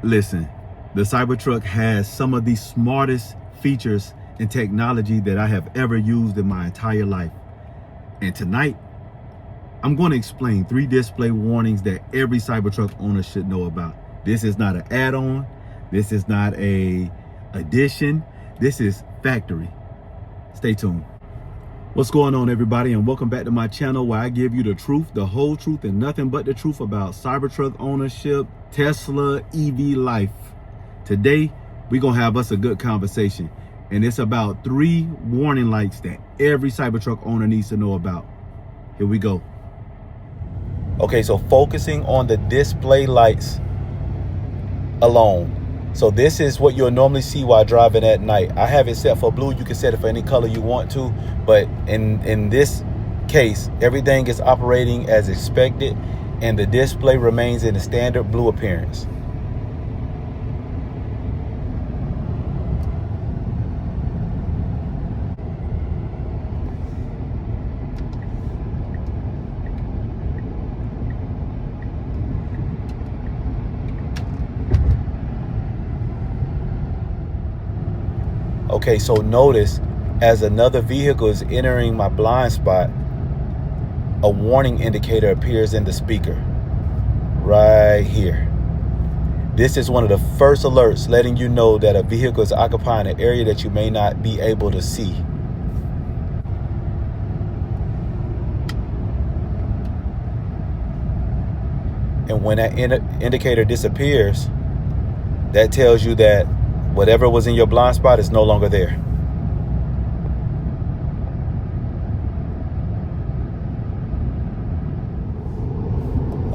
Listen, the Cybertruck has some of the smartest features and technology that I have ever used in my entire life. And tonight, I'm going to explain 3 display warnings that every Cybertruck owner should know about. This is not an add-on. This is not a addition. This is factory. Stay tuned. What's going on, everybody, and welcome back to my channel where I give you the truth, the whole truth, and nothing but the truth about Cybertruck ownership, Tesla, EV life. Today, we're going to have us a good conversation, and it's about 3 warning lights that every Cybertruck owner needs to know about. Here we go. Okay, so focusing on the display lights alone. So this is what you'll normally see while driving at night. I have it set for blue. You can set it for any color you want to, but in this case, everything is operating as expected and the display remains in the standard blue appearance. Okay, so notice as another vehicle is entering my blind spot, a warning indicator appears in the speaker right here. This is one of the first alerts letting you know that a vehicle is occupying an area that you may not be able to see. And when that indicator disappears, that tells you that whatever was in your blind spot is no longer there.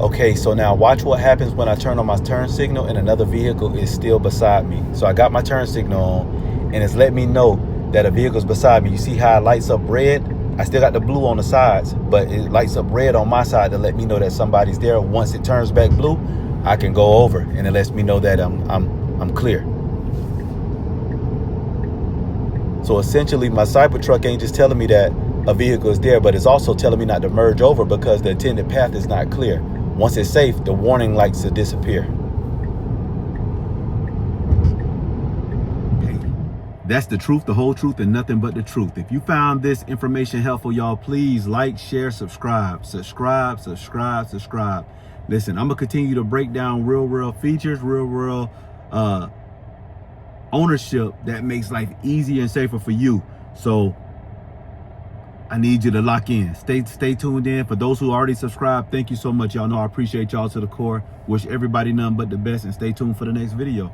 Okay, so now watch what happens when I turn on my turn signal and another vehicle is still beside me. So I got my turn signal on and it's letting me know that a vehicle's beside me. You see how it lights up red? I still got the blue on the sides, but it lights up red on my side to let me know that somebody's there. Once it turns back blue, I can go over and it lets me know that I'm clear. So essentially, my Cybertruck ain't just telling me that a vehicle is there, but it's also telling me not to merge over because the intended path is not clear. Once it's safe, the warning lights will disappear. Hey, that's the truth, the whole truth, and nothing but the truth. If you found this information helpful, y'all, please like, share, subscribe. Subscribe. Listen, I'm going to continue to break down real features, real ownership that makes life easier and safer for you. So I need you to lock in. Stay tuned in. For those who already subscribed, thank you so much. Y'all know I appreciate y'all to the core. Wish everybody nothing but the best, and stay tuned for the next video.